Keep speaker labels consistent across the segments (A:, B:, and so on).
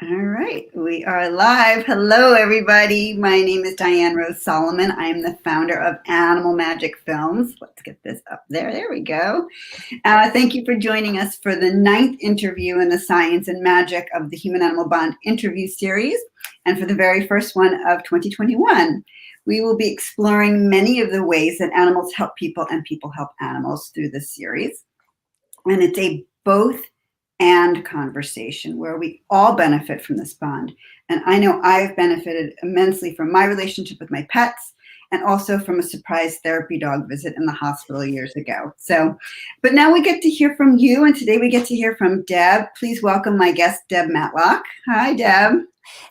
A: All right, we are live. Hello, everybody. My name is Diane Rose Solomon. I am the founder of Animal Magic Films. Let's get this up there. There we go. Thank you for joining us for the 9th interview in the Science and Magic of the Human Animal Bond interview series, and for the very first one of 2021. We will be exploring many of the ways that animals help people and people help animals through this series. And it's a both and conversation where we all benefit from this bond. And I know I've benefited immensely from my relationship with my pets and also from a surprise therapy dog visit in the hospital years ago. But now we get to hear from you, and today we get to hear from Deb. Please welcome my guest, Deb Matlock. Hi, Deb.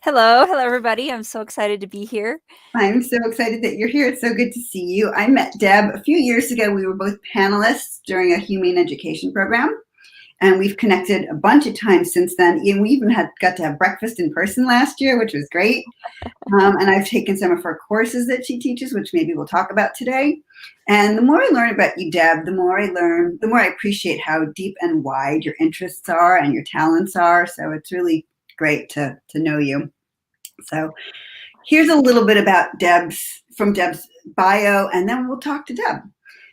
B: Hello, everybody. I'm so excited to be here.
A: I'm so excited that you're here. It's so good to see you. I met Deb a few years ago. We were both panelists during a Humane Education program. And we've connected a bunch of times since then. We even got to have breakfast in person last year, which was great. And I've taken some of her courses that she teaches, which maybe we'll talk about today. And the more I learn about you, Deb, the more I appreciate how deep and wide your interests are and your talents are. So it's really great to know you. So here's a little bit about Deb's bio, and then we'll talk to Deb.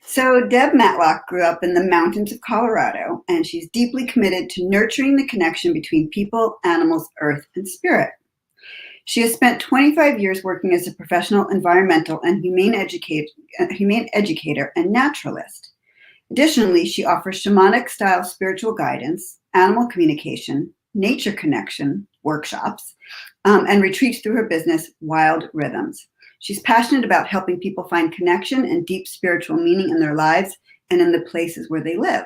A: So Deb Matlock grew up in the mountains of Colorado, and she's deeply committed to nurturing the connection between people, animals, earth, and spirit. She has spent 25 years working as a professional environmental and humane educator and naturalist. Additionally, she offers shamanic-style spiritual guidance, animal communication, nature connection workshops, and retreats through her business, Wild Rhythms. She's passionate about helping people find connection and deep spiritual meaning in their lives and in the places where they live.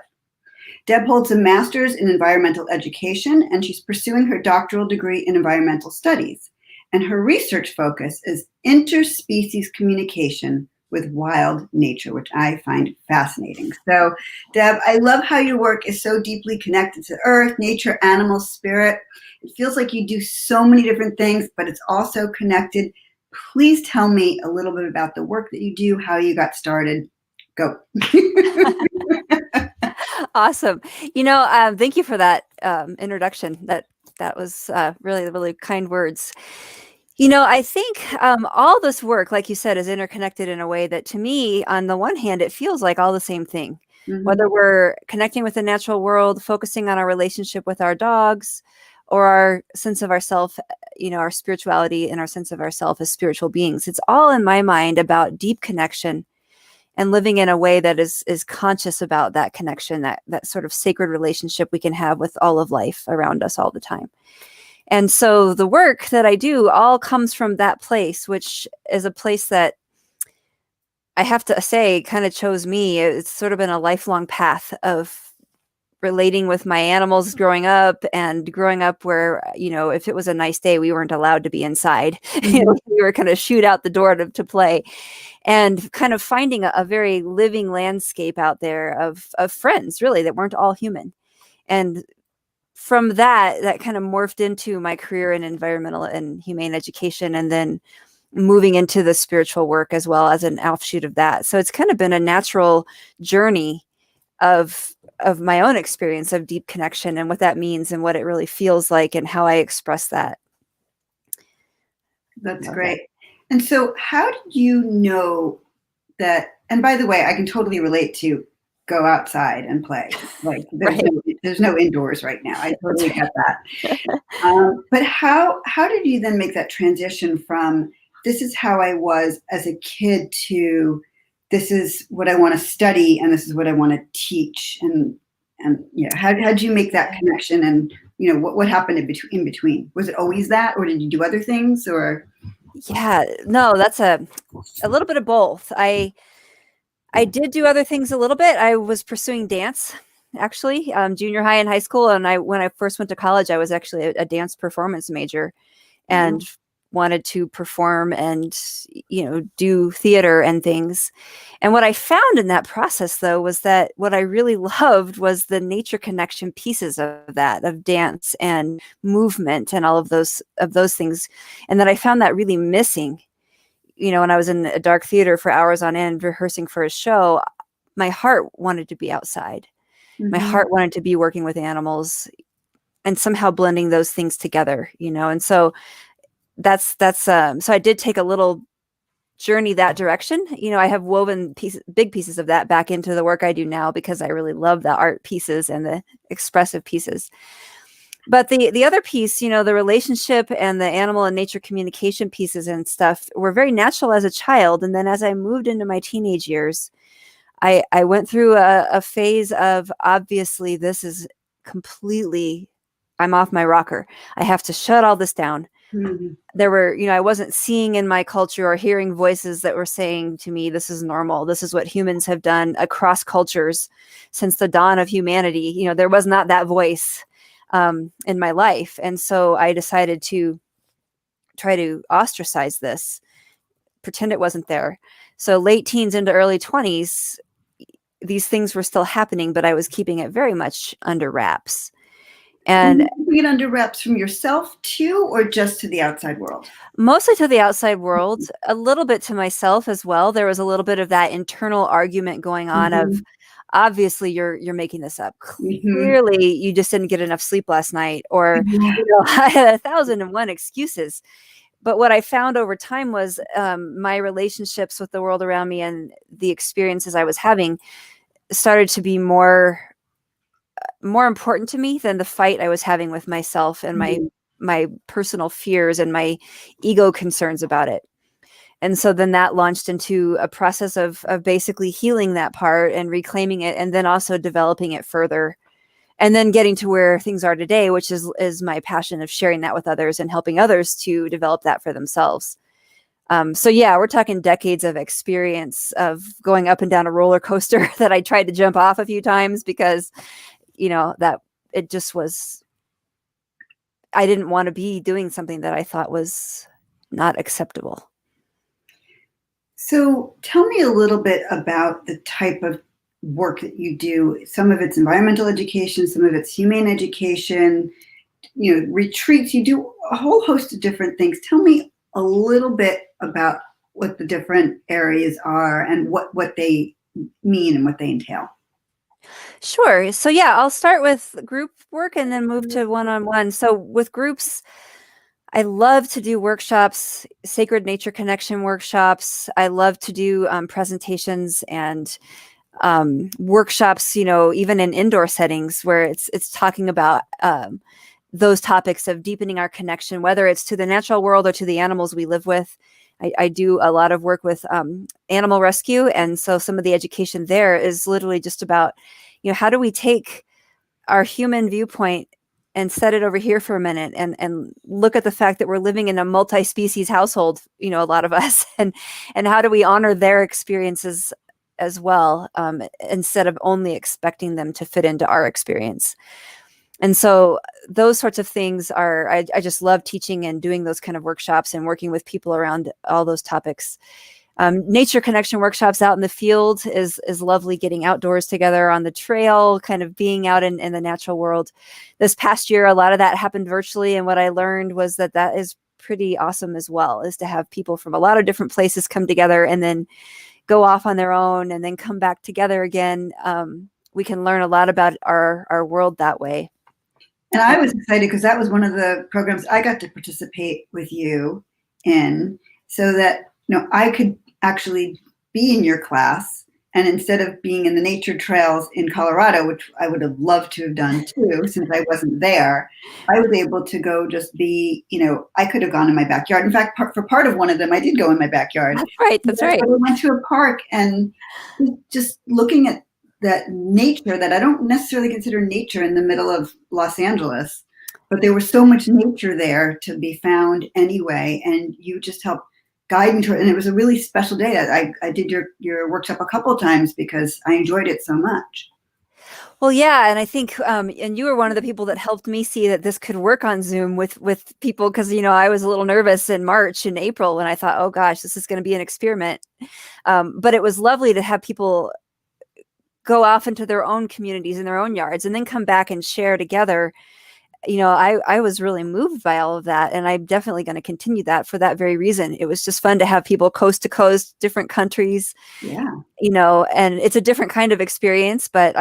A: Deb holds a master's in environmental education, and she's pursuing her doctoral degree in environmental studies. And her research focus is interspecies communication with wild nature, which I find fascinating. So, Deb, I love how your work is so deeply connected to earth, nature, animals, spirit. It feels like you do so many different things, but it's also connected. Please tell me a little bit about the work that you do, how you got started. Go.
B: Awesome. Thank you for that introduction. That was really, really kind words. I think all this work, like you said, is interconnected in a way that, to me, on the one hand, it feels like all the same thing. Mm-hmm. Whether we're connecting with the natural world, focusing on our relationship with our dogs, or our sense of ourself, our spirituality and our sense of ourself as spiritual beings. It's all, in my mind, about deep connection and living in a way that is conscious about that connection, that sort of sacred relationship we can have with all of life around us all the time. And so the work that I do all comes from that place, which is a place that I have to say kind of chose me. It's sort of been a lifelong path of relating with my animals growing up where, if it was a nice day, we weren't allowed to be inside. Mm-hmm. We were kind of shoot out the door to play, and kind of finding a very living landscape out there of friends, really, that weren't all human. And from that kind of morphed into my career in environmental and humane education, and then moving into the spiritual work as well as an offshoot of that. So it's kind of been a natural journey of my own experience of deep connection and what that means and what it really feels like and how I express that.
A: That's great. And so how did you know that, and by the way, I can totally relate to go outside and play. Like there's no indoors right now. I totally get that. But how did you then make that transition from this is how I was as a kid to this is what I want to study and this is what I want to teach, and how did you make that connection, and what happened in between? Was it always that, or did you do other things, or?
B: Yeah, no, that's a little bit of both. I did do other things a little bit. I was pursuing dance, actually, junior high and high school, and when I first went to college, I was actually a dance performance major, and wanted to perform and do theater and things. And what I found in that process, though, was that what I really loved was the nature connection pieces of that, of dance and movement and all of those things, and that I found that really missing. When I was in a dark theater for hours on end rehearsing for a show, my heart wanted to be outside. Mm-hmm. My heart wanted to be working with animals, and somehow blending those things together, and so so I did take a little journey that direction. I have woven big pieces of that back into the work I do now because I really love the art pieces and the expressive pieces. But the other piece, the relationship and the animal and nature communication pieces and stuff were very natural as a child. And then as I moved into my teenage years, I went through a phase of, obviously, this is completely, I'm off my rocker. I have to shut all this down.
A: Mhm.
B: There were, I wasn't seeing in my culture or hearing voices that were saying to me, this is normal. This is what humans have done across cultures since the dawn of humanity. There was not that voice in my life. And so I decided to try to ostracize this, pretend it wasn't there. So late teens into early 20s, these things were still happening, but I was keeping it very much under wraps. And
A: keeping it under wraps from yourself too, or just to the outside world?
B: mostly to the outside world, a little bit to myself as well. There was a little bit of that internal argument going on of, obviously you're making this up. Clearly you just didn't get enough sleep last night, or I had 1,001 excuses. But what I found over time was my relationships with the world around me and the experiences I was having started to be more important to me than the fight I was having with myself and my personal fears and my ego concerns about it. And so then that launched into a process of basically healing that part and reclaiming it, and then also developing it further, and then getting to where things are today, which is my passion of sharing that with others and helping others to develop that for themselves. So yeah, we're talking decades of experience of going up and down a roller coaster that I tried to jump off a few times because, that it just was, I didn't want to be doing something that I thought was not acceptable.
A: So tell me a little bit about the type of work that you do. Some of it's environmental education, some of it's humane education, retreats. You do a whole host of different things. Tell me a little bit about what the different areas are and what they mean and what they entail.
B: Sure. So yeah, I'll start with group work and then move to one-on-one. So with groups, I love to do workshops, sacred nature connection workshops. I love to do presentations and workshops, even in indoor settings where it's talking about those topics of deepening our connection, whether it's to the natural world or to the animals we live with. I do a lot of work with animal rescue. And so some of the education there is literally just about, how do we take our human viewpoint and set it over here for a minute and look at the fact that we're living in a multi-species household, a lot of us, and how do we honor their experiences as well, instead of only expecting them to fit into our experience. And so those sorts of things are, I just love teaching and doing those kind of workshops and working with people around all those topics. Nature connection workshops out in the field is lovely, getting outdoors together on the trail, kind of being out in the natural world. This past year, a lot of that happened virtually. And what I learned was that is pretty awesome as well, is to have people from a lot of different places come together and then go off on their own and then come back together again. We can learn a lot about our world that way.
A: And I was excited because that was one of the programs I got to participate with you in, so that I could actually be in your class, and instead of being in the nature trails in Colorado, which I would have loved to have done too, since I wasn't there, I was able to go just be, I could have gone in my backyard. In fact, for part of one of them, I did go in my backyard.
B: That's right. That's right.
A: But I went to a park and just looking at that nature that I don't necessarily consider nature in the middle of Los Angeles, but there was so much nature there to be found anyway. And you just helped guide me to it. And it was a really special day. I did your workshop a couple of times because I enjoyed it so much.
B: Well, yeah. And I think, and you were one of the people that helped me see that this could work on Zoom with people. Cause I was a little nervous in March and April when I thought, oh gosh, this is going to be an experiment. But it was lovely to have people go off into their own communities in their own yards and then come back and share together. I was really moved by all of that. And I'm definitely going to continue that for that very reason. It was just fun to have people coast to coast, different countries.
A: Yeah.
B: And it's a different kind of experience, but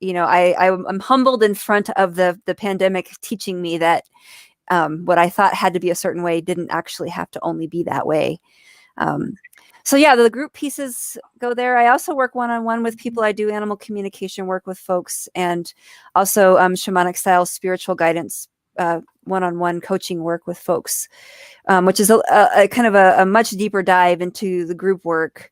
B: I'm humbled in front of the pandemic teaching me that what I thought had to be a certain way didn't actually have to only be that way. So yeah, the group pieces go there. I also work one-on-one with people. I do animal communication work with folks, and also shamanic style spiritual guidance, one-on-one coaching work with folks, which is a kind of a much deeper dive into the group work.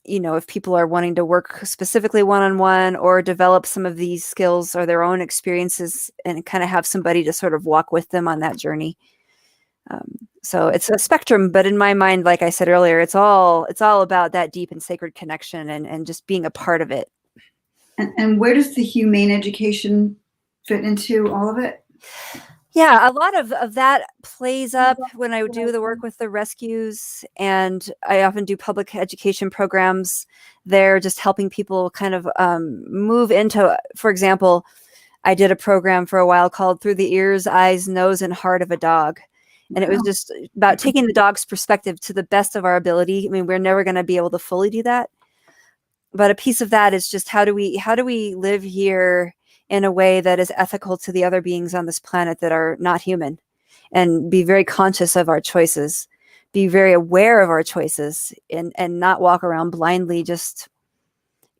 B: If people are wanting to work specifically one-on-one or develop some of these skills or their own experiences and kind of have somebody to sort of walk with them on that journey. So it's a spectrum, but in my mind, like I said earlier, it's all about that deep and sacred connection and just being a part of it.
A: And where does the humane education fit into all of it?
B: Yeah, a lot of that plays up when I do the work with the rescues, and I often do public education programs there, just helping people kind of move into, for example, I did a program for a while called Through the Ears, Eyes, Nose, and Heart of a Dog. And it was just about taking the dog's perspective to the best of our ability. I mean, we're never going to be able to fully do that. But a piece of that is just how do we live here in a way that is ethical to the other beings on this planet that are not human, and be very conscious of our choices, be very aware of our choices, and not walk around blindly just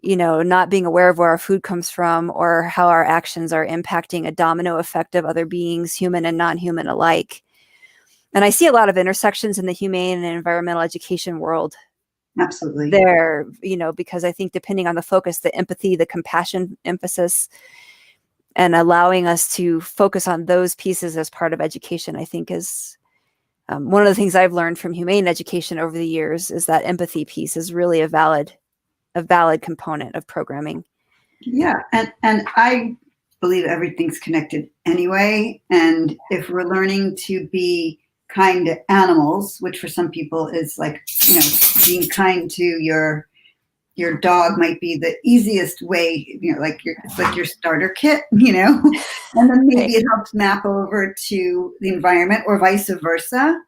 B: not being aware of where our food comes from or how our actions are impacting a domino effect of other beings, human and non-human alike. And I see a lot of intersections in the humane and environmental education world.
A: Absolutely.
B: There, because I think depending on the focus, the empathy, the compassion emphasis, and allowing us to focus on those pieces as part of education, I think is one of the things I've learned from humane education over the years is that empathy piece is really a valid component of programming.
A: Yeah, and I believe everything's connected anyway. And if we're learning to be kind to animals, which for some people is like, being kind to your dog might be the easiest way, it's like your starter kit, and then maybe it helps map over to the environment or vice versa,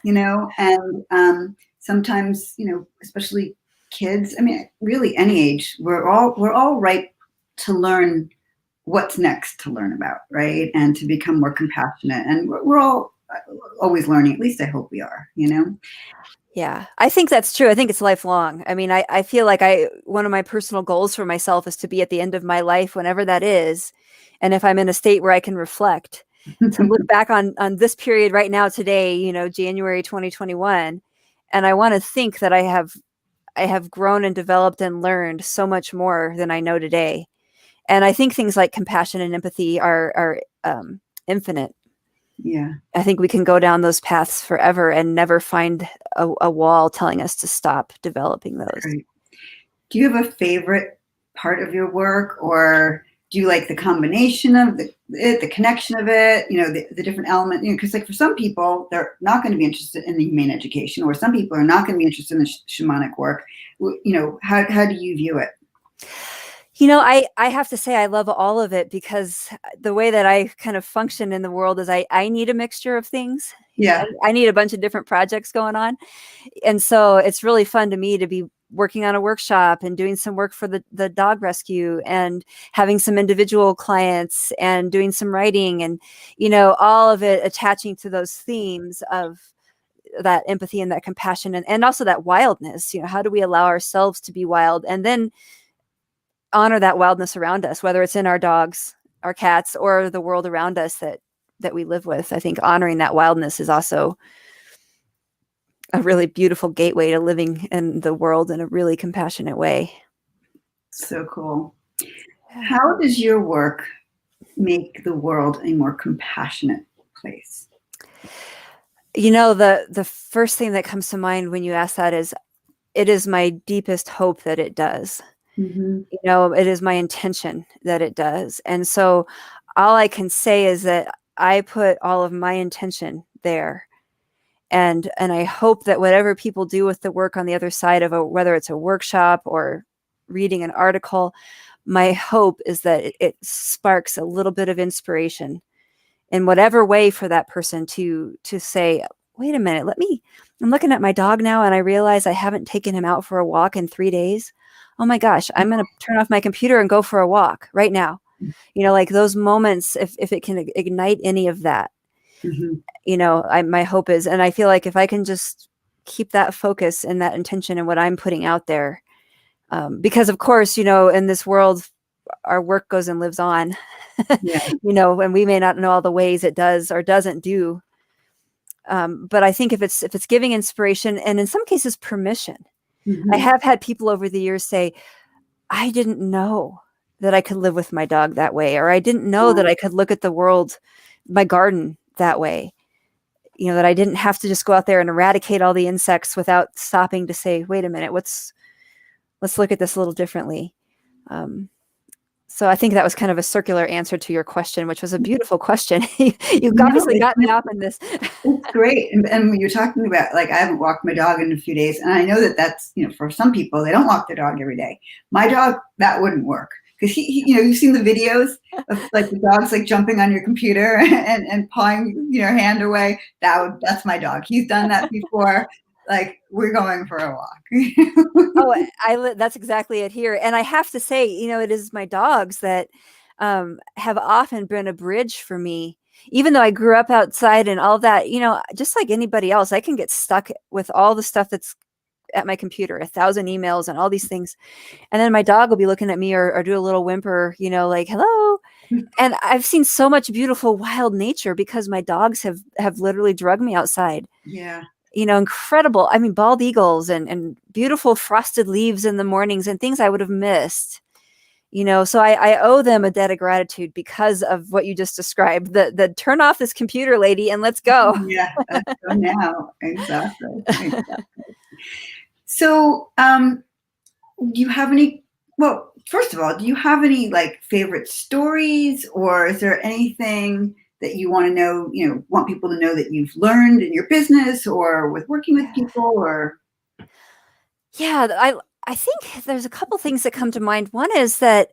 A: and sometimes, especially kids, I mean, really any age, we're all ripe to learn what's next to learn about, right? And to become more compassionate. And we're all always learning, at least I hope we are,
B: Yeah, I think that's true. I think it's lifelong. I mean, I feel like one of my personal goals for myself is to be at the end of my life, whenever that is. And if I'm in a state where I can reflect, to look back on this period right now today, January 2021. And I want to think that I have grown and developed and learned so much more than I know today. And I think things like compassion and empathy are infinite.
A: Yeah.
B: I think we can go down those paths forever and never find a wall telling us to stop developing those.
A: Right. Do you have a favorite part of your work, or do you like the combination of the connection of it, the different element, because like for some people, they're not going to be interested in the humane education, or some people are not going to be interested in the shamanic work. How do you view it?
B: I have to say I love all of it, because the way that I kind of function in the world is I need a mixture of things.
A: Yeah.
B: I need a bunch of different projects going on. And so it's really fun to me to be working on a workshop and doing some work for the dog rescue and having some individual clients and doing some writing and, all of it attaching to those themes of that empathy and that compassion and also that wildness. How do we allow ourselves to be wild and then honor that wildness around us, whether it's in our dogs, our cats, or the world around us that we live with. I think honoring that wildness is also a really beautiful gateway to living in the world in a really compassionate way. So
A: cool. How does your work make the world a more compassionate place?
B: The first thing that comes to mind when you ask that is, it is my deepest hope that it does.
A: Mm-hmm.
B: It is my intention that it does. And so all I can say is that I put all of my intention there. And I hope that whatever people do with the work on the other side of whether it's a workshop or reading an article, my hope is that it sparks a little bit of inspiration in whatever way for that person to say, wait a minute, I'm looking at my dog now and I realize I haven't taken him out for a walk in 3 days. oh my gosh, I'm going to turn off my computer and go for a walk right now. Like those moments, if it can ignite any of that,
A: Mhm.
B: my hope is, and I feel like if I can just keep that focus and that intention in what I'm putting out there, because of course, in this world, our work goes and lives on,
A: Yeah.
B: and we may not know all the ways it does or doesn't do. But I think if it's giving inspiration and in some cases permission, I
A: Mhm.
B: have had people over the years say, I didn't know that I could live with my dog that way, or I didn't know that I could look at the world, my garden that way. That I didn't have to just go out there and eradicate all the insects without stopping to say, wait a minute, let's look at this a little differently. Um, so I think that was kind of a circular answer to your question, which was a beautiful question. You've
A: No,
B: obviously got me off in this.
A: it's great. And when you're talking about, like, I haven't walked my dog in a few days, and I know that that's, for some people, they don't walk their dog every day. My dog, that wouldn't work. Because you've seen the videos of like the dogs like jumping on your computer and pawing your hand away. That's my dog. He's done that before. Like, we're going for a walk.
B: Oh, that's exactly it here. And I have to say, it is my dogs that have often been a bridge for me. Even though I grew up outside and all that, just like anybody else, I can get stuck with all the stuff that's at my computer, 1,000 emails and all these things. And then my dog will be looking at me or do a little whimper, like, hello. And I've seen so much beautiful wild nature because my dogs have literally drugged me outside.
A: Yeah.
B: Incredible. I mean, bald eagles and beautiful frosted leaves in the mornings and things I would have missed. So I owe them a debt of gratitude because of what you just described. The turn off this computer, lady, and let's go.
A: Yeah, let's go now. Exactly. So, do you have any, well, first of all, do you have any like favorite stories, or is there anything that you want to know, want people to know that you've learned in your business or with working with people, or?
B: Yeah, I think there's a couple things that come to mind. One is that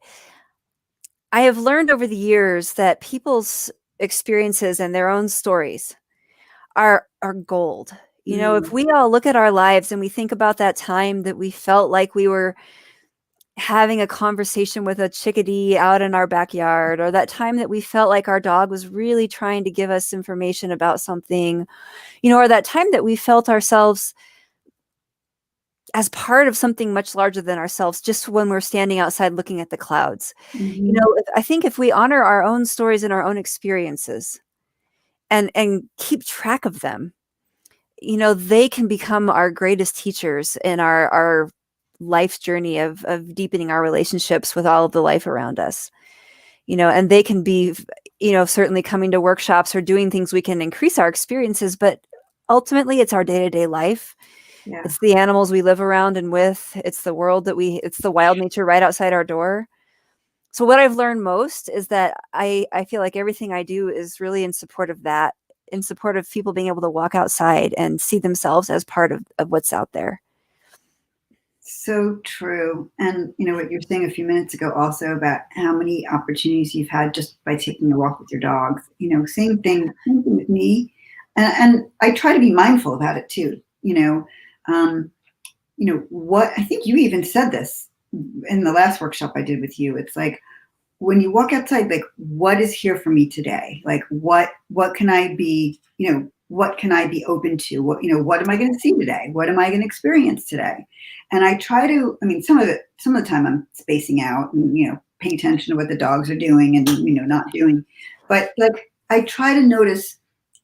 B: I have learned over the years that people's experiences and their own stories are gold. If
A: Mm,
B: we all look at our lives and we think about that time that we felt like we were having a conversation with a chickadee out in our backyard, or that time that we felt like our dog was really trying to give us information about something, or that time that we felt ourselves as part of something much larger than ourselves, just when we're standing outside looking at the clouds.
A: mhm.
B: I think if we honor our own stories and our own experiences and keep track of them, they can become our greatest teachers in our life's journey of deepening our relationships with all of the life around us. And they can be, certainly coming to workshops or doing things we can increase our experiences, but ultimately it's our day-to-day life.
A: Yeah.
B: It's the animals we live around and with. It's the world it's the wild nature right outside our door. So what I've learned most is that I feel like everything I do is really in support of that, in support of people being able to walk outside and see themselves as part of what's out there.
A: So true. And what you were saying a few minutes ago also about how many opportunities you've had just by taking a walk with your dogs. Same thing with me. And I try to be mindful about it too. Um, what I think you even said this in the last workshop I did with you. It's like, when you walk outside, like, what is here for me today? Like, what can I be, what can I be open to? What am I going to see today? What am I going to experience today? And I try to, I mean, some of the time I'm spacing out and, paying attention to what the dogs are doing and, not doing. But like, I try to notice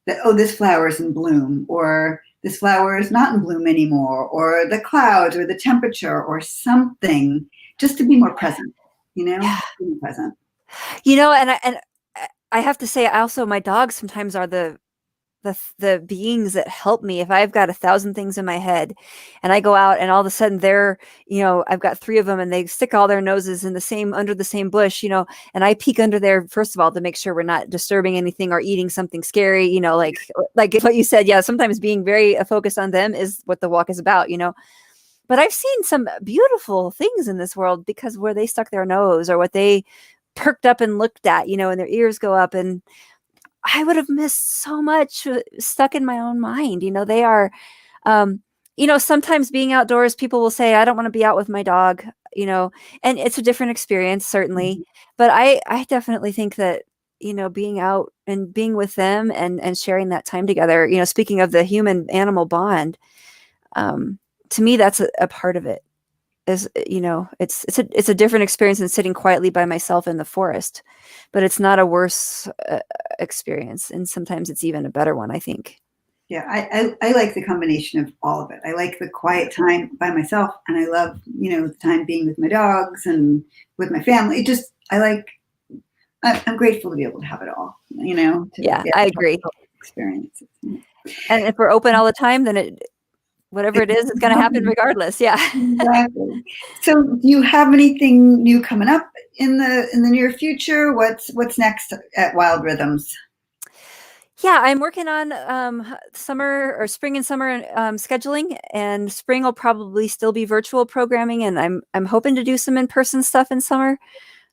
A: that, oh, this flower is in bloom, or this flower is not in bloom anymore, or the clouds or the temperature or something, just to be more present,
B: Yeah.
A: being present.
B: And I have to say, also my dogs sometimes are the beings that help me. If I've got 1,000 things in my head and I go out and all of a sudden I've got 3 of them and they stick all their noses in under the same bush, and I peek under there, first of all, to make sure we're not disturbing anything or eating something scary, like what you said. Yeah. Sometimes being very focused on them is what the walk is about, but I've seen some beautiful things in this world because where they stuck their nose or what they perked up and looked at, and their ears go up, and I would have missed so much stuck in my own mind. They are, um, sometimes being outdoors, people will say, I don't want to be out with my dog, and it's a different experience, certainly.
A: Mhm.
B: But I definitely think that, being out and being with them and sharing that time together, speaking of the human animal bond, to me, that's a part of it. Is, it's a different experience than sitting quietly by myself in the forest, but it's not a worse experience. And sometimes it's even a better one, I think.
A: Yeah, I like the combination of all of it. I like the quiet time by myself, and I love, the time being with my dogs and with my family. It just, I'm grateful to be able to have it all, to
B: Yeah,
A: get
B: I agree.
A: experiences.
B: And if we're open all the time, then whatever it is, it's going to happen regardless. Yeah.
A: Exactly. So, do you have anything new coming up in the near future? What's next at Wild Rhythms?
B: Yeah, I'm working on summer or spring and summer scheduling, and spring will probably still be virtual programming, and I'm hoping to do some in-person stuff in summer.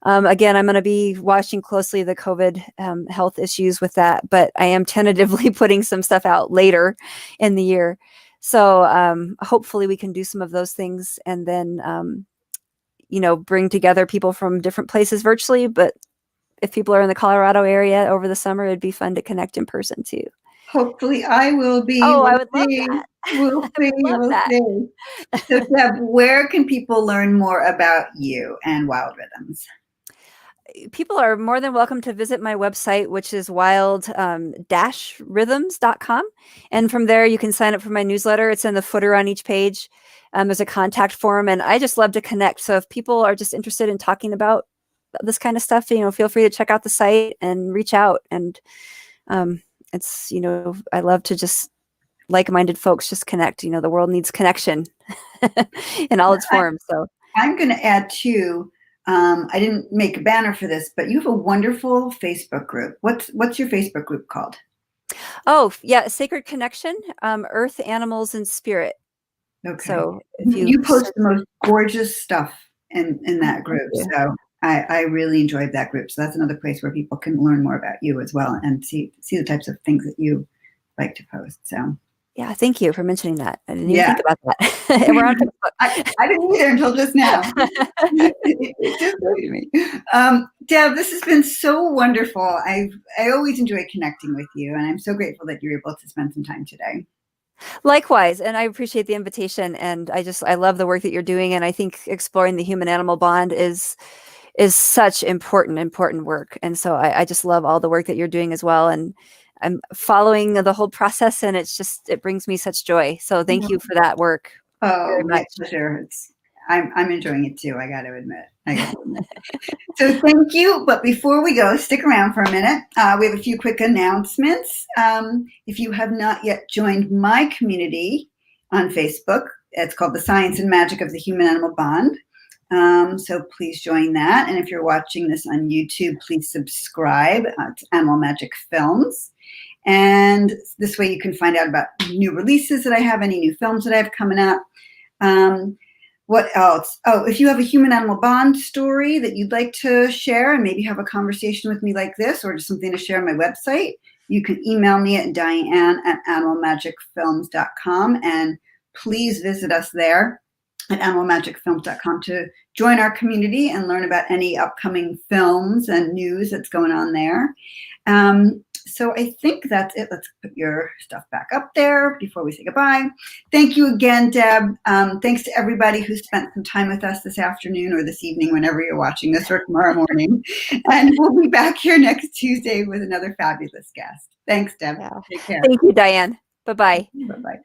B: Again, I'm going to be watching closely the COVID health issues with that, but I am tentatively putting some stuff out later in the year. So hopefully we can do some of those things, and then bring together people from different places virtually. But if people are in the Colorado area over the summer, it'd be fun to connect in person too.
A: Hopefully, I will be.
B: Oh, I
A: We'll
B: would love
A: see.
B: that.
A: We'll
B: I
A: see.
B: would love
A: We'll
B: that.
A: see. So, Deb, where can people learn more about you and Wild Rhythms?
B: People are more than welcome to visit my website, which is wild-rhythms.com. And from there, you can sign up for my newsletter. It's in the footer on each page. There's a contact form, and I just love to connect. So if people are just interested in talking about this kind of stuff, feel free to check out the site and reach out. And it's, I love to just like-minded folks just connect. The world needs connection in all its forms. So
A: I'm going to add too. I didn't make a banner for this, but you have a wonderful Facebook group. What's your Facebook group called?
B: oh yeah, Sacred Connection, Earth, Animals, and Spirit.
A: Okay.
B: So if
A: You post the most gorgeous stuff in that
B: thank
A: group.
B: you.
A: So I really enjoyed that group. So that's another place where people can learn more about you as well and see the types of things that you like to post. So
B: Yeah, thank you for mentioning that. I didn't even
A: yeah.
B: think about that. And we're on Facebook.
A: I didn't either until just now. It just occurred to me. Deb, this has been so wonderful. I always enjoy connecting with you, and I'm so grateful that you're able to spend some time today.
B: Likewise, and I appreciate the invitation, and I love the work that you're doing, and I think exploring the human animal bond is such important work. And so I just love all the work that you're doing as well, and I'm following the whole process, and it brings me such joy. So thank you for that work
A: Oh,
B: very
A: my
B: much.
A: pleasure. I'm enjoying it too. I got to admit. So thank you. But before we go, stick around for a minute. We have a few quick announcements. If you have not yet joined my community on Facebook, it's called The Science and Magic of the Human Animal Bond. So please join that. And if you're watching this on YouTube, please subscribe to Animal Magic Films. And this way you can find out about new releases that I have, any new films that I have coming up. What else? Oh, if you have a human animal bond story that you'd like to share and maybe have a conversation with me like this, or just something to share on my website, you can email me at diane@animalmagicfilms.com, and please visit us there at animalmagicfilms.com to join our community and learn about any upcoming films and news that's going on there. So I think that's it. Let's put your stuff back up there before we say goodbye. Thank you again, Deb. Thanks to everybody who spent some time with us this afternoon or this evening, whenever you're watching this, or tomorrow morning. And we'll be back here next Tuesday with another fabulous guest. Thanks, Deb.
B: Yeah.
A: Take care.
B: Thank you, Diane. Bye-bye.
A: Bye-bye.